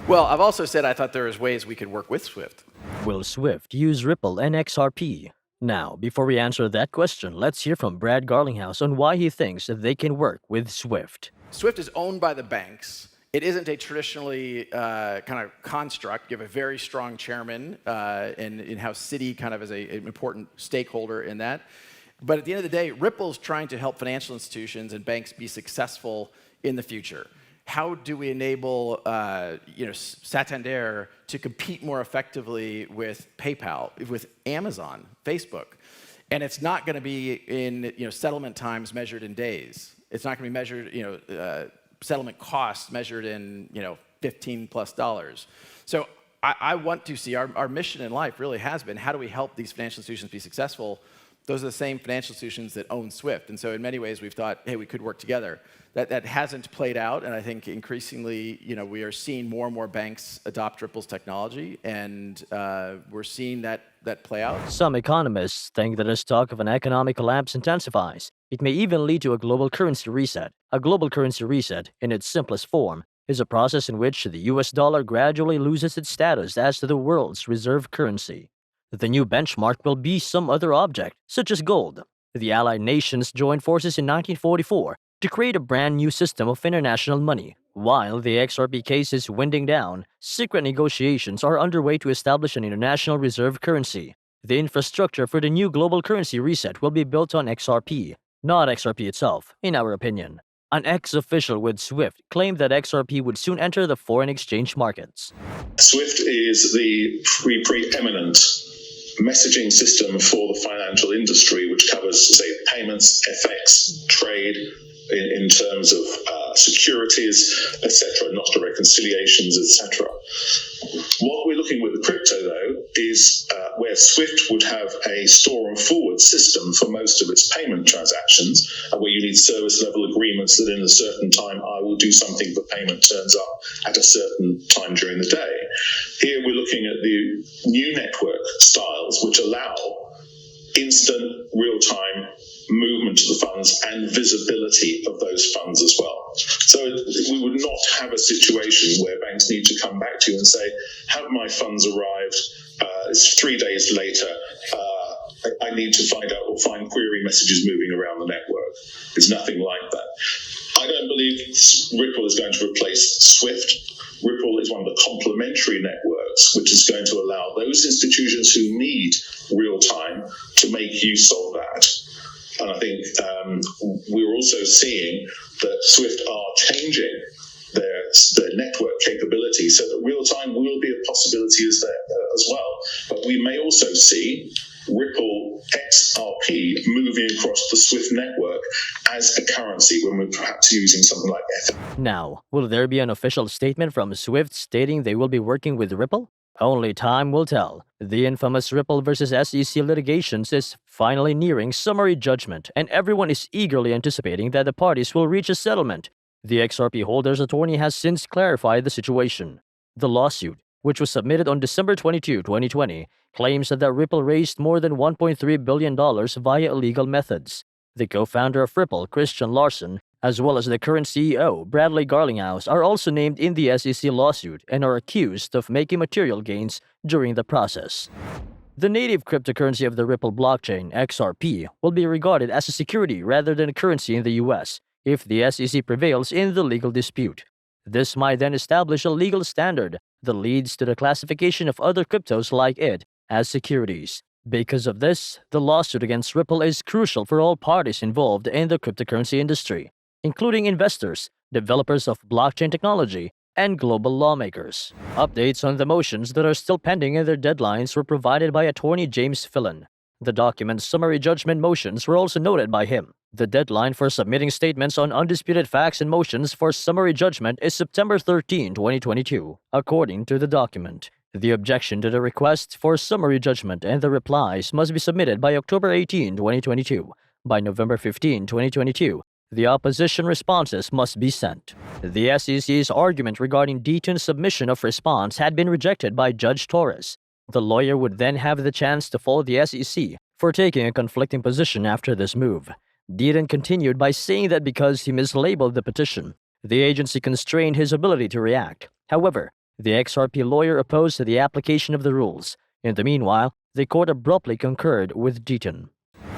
Well, I've also said I thought there was ways we could work with Swift. Will Swift use Ripple and XRP? Now, before we answer that question, let's hear from Brad Garlinghouse on why he thinks that they can work with Swift. Swift is owned by the banks. It isn't a traditionally kind of construct. You have a very strong chairman, and in-house Citi kind of is an important stakeholder in that. But at the end of the day, Ripple's trying to help financial institutions and banks be successful in the future. How do we enable Santander to compete more effectively with PayPal, with Amazon, Facebook? And it's not going to be in settlement times measured in days. It's not going to be measured, settlement costs measured in $15+. So I want to see our mission in life really has been how do we help these financial institutions be successful. Those are the same financial institutions that own Swift. And so in many ways, we've thought, hey, we could work together. That hasn't played out, and I think increasingly, we are seeing more and more banks adopt Ripple's technology, and we're seeing that play out. Some economists think that as talk of an economic collapse intensifies, it may even lead to a global currency reset. A global currency reset, in its simplest form, is a process in which the US dollar gradually loses its status as the world's reserve currency. The new benchmark will be some other object, such as gold. The Allied nations joined forces in 1944 to create a brand new system of international money. While the XRP case is winding down, secret negotiations are underway to establish an international reserve currency. The infrastructure for the new global currency reset will be built on XRP, not XRP itself, in our opinion. An ex-official with Swift claimed that XRP would soon enter the foreign exchange markets. Swift is the preeminent messaging system for the financial industry, which covers, say, payments, FX, trade, in terms of securities, etc., not to reconciliations, etc. What we're looking with crypto, though, is where Swift would have a store and forward system for most of its payment transactions, where you need service level agreements that in a certain time I will do something, but payment turns up at a certain time during the day. Here we're looking at the new network styles, which allow instant, real-time movement of the funds and visibility of those funds as well. So we would not have a situation where banks need to come back to you and say, have my funds arrived? It's 3 days later. I need to find out or find query messages moving around the network. There's nothing like that. I don't believe Ripple is going to replace Swift. Ripple is one of the complementary networks, which is going to allow those institutions who need real time to make use of that. And I think we're also seeing that Swift are changing their network capability so that real time will be a possibility as well. But we may also see Ripple XRP moving across the Swift network as a currency when we're perhaps using something like Ether. Now, will there be an official statement from Swift stating they will be working with Ripple? Only time will tell. The infamous Ripple versus SEC litigations is finally nearing summary judgment, and everyone is eagerly anticipating that the parties will reach a settlement. The XRP holder's attorney has since clarified the situation. The lawsuit, which was submitted on December 22, 2020, claims that Ripple raised more than $1.3 billion via illegal methods. The co-founder of Ripple, Christian Larson, as well as the current CEO, Bradley Garlinghouse, are also named in the SEC lawsuit and are accused of making material gains during the process. The native cryptocurrency of the Ripple blockchain, XRP, will be regarded as a security rather than a currency in the US if the SEC prevails in the legal dispute. This might then establish a legal standard that leads to the classification of other cryptos like it as securities. Because of this, the lawsuit against Ripple is crucial for all parties involved in the cryptocurrency industry, including investors, developers of blockchain technology, and global lawmakers. Updates on the motions that are still pending and their deadlines were provided by attorney James Phelan. The document's summary judgment motions were also noted by him. The deadline for submitting statements on undisputed facts and motions for summary judgment is September 13, 2022, according to the document. The objection to the request for summary judgment and the replies must be submitted by October 18, 2022. By November 15, 2022, the opposition responses must be sent. The SEC's argument regarding DTON's submission of response had been rejected by Judge Torres. The lawyer would then have the chance to fault the SEC for taking a conflicting position after this move. DTON continued by saying that because he mislabeled the petition, the agency constrained his ability to react. However, The XRP lawyer opposed the application of the rules. In the meanwhile, the court abruptly concurred with Deaton.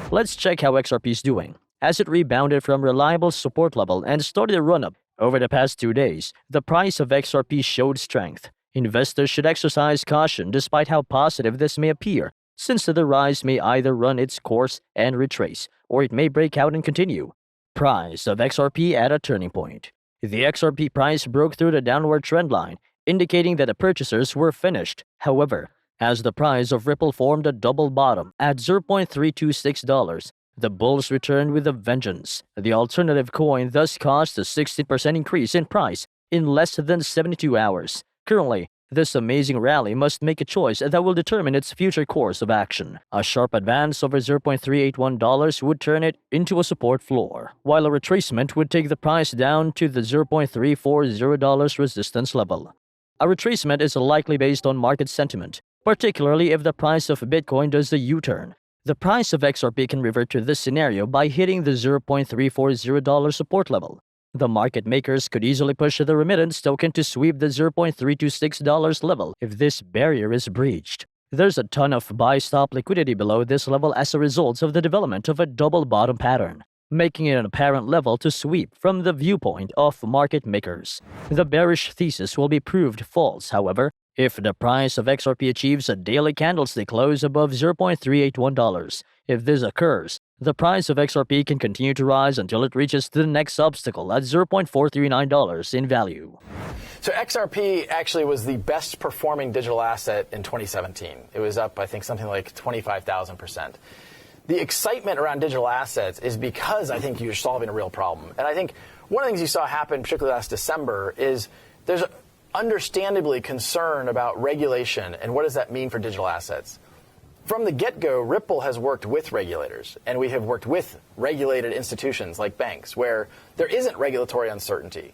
Let's check how XRP is doing. As it rebounded from reliable support level and started a run-up over the past 2 days, the price of XRP showed strength. Investors should exercise caution despite how positive this may appear, since the rise may either run its course and retrace, or it may break out and continue. Price of XRP at a turning point. The XRP price broke through the downward trend line, indicating that the purchasers were finished. However, as the price of Ripple formed a double bottom at $0.326, the bulls returned with a vengeance. The alternative coin thus caused a 60% increase in price in less than 72 hours. Currently, this amazing rally must make a choice that will determine its future course of action. A sharp advance over $0.381 would turn it into a support floor, while a retracement would take the price down to the $0.340 resistance level. A retracement is likely based on market sentiment, particularly if the price of Bitcoin does a U-turn. The price of XRP can revert to this scenario by hitting the $0.340 support level. The market makers could easily push the remittance token to sweep the $0.326 level if this barrier is breached. There's a ton of buy-stop liquidity below this level as a result of the development of a double bottom pattern, making it an apparent level to sweep from the viewpoint of market makers. The bearish thesis will be proved false, however, if the price of XRP achieves a daily candlestick close above $0.381. If this occurs, the price of XRP can continue to rise until it reaches the next obstacle at $0.439 in value. So XRP actually was the best performing digital asset in 2017. It was up, I think, something like 25,000%. The excitement around digital assets is because I think you're solving a real problem. And I think one of the things you saw happen, particularly last December, is there's understandably concern about regulation and what does that mean for digital assets. From the get-go, Ripple has worked with regulators, and we have worked with regulated institutions like banks where there isn't regulatory uncertainty.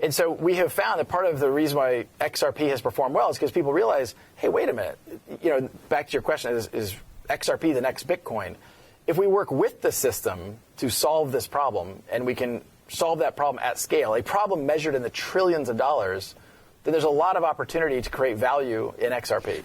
And so we have found that part of the reason why XRP has performed well is because people realize, hey, wait a minute, back to your question, is XRP the next Bitcoin? If we work with the system to solve this problem, and we can solve that problem at scale, a problem measured in the trillions of dollars, then there's a lot of opportunity to create value in XRP.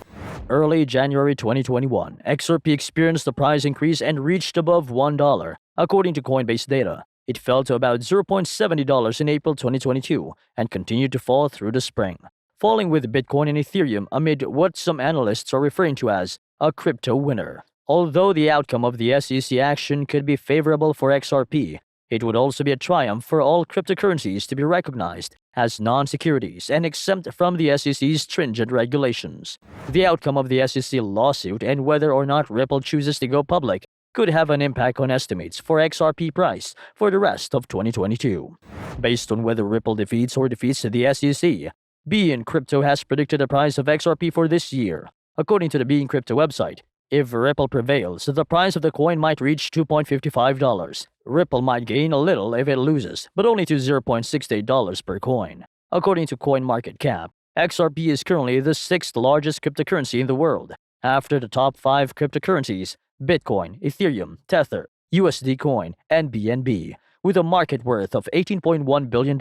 Early January 2021, XRP experienced a price increase and reached above $1, according to Coinbase data. It fell to about $0.70 in April 2022 and continued to fall through the spring, falling with Bitcoin and Ethereum amid what some analysts are referring to as a crypto winter. Although the outcome of the SEC action could be favorable for XRP, it would also be a triumph for all cryptocurrencies to be recognized as non-securities and exempt from the SEC's stringent regulations. The outcome of the SEC lawsuit and whether or not Ripple chooses to go public could have an impact on estimates for XRP price for the rest of 2022. Based on whether Ripple defeats the SEC, Bein Crypto has predicted the price of XRP for this year. According to the Bein Crypto website, if Ripple prevails, the price of the coin might reach $2.55. Ripple might gain a little if it loses, but only to $0.68 per coin. According to CoinMarketCap, XRP is currently the 6th largest cryptocurrency in the world, after the top 5 cryptocurrencies, Bitcoin, Ethereum, Tether, USD Coin, and BNB, with a market worth of $18.1 billion.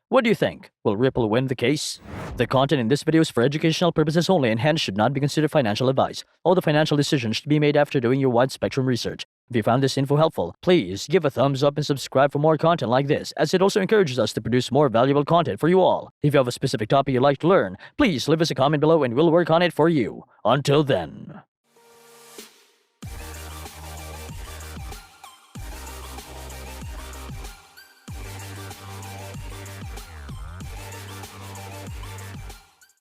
What do you think? Will Ripple win the case? The content in this video is for educational purposes only and hence should not be considered financial advice. All the financial decisions should be made after doing your wide-spectrum research. If you found this info helpful, please give a thumbs up and subscribe for more content like this, as it also encourages us to produce more valuable content for you all. If you have a specific topic you'd like to learn, please leave us a comment below and we'll work on it for you. Until then.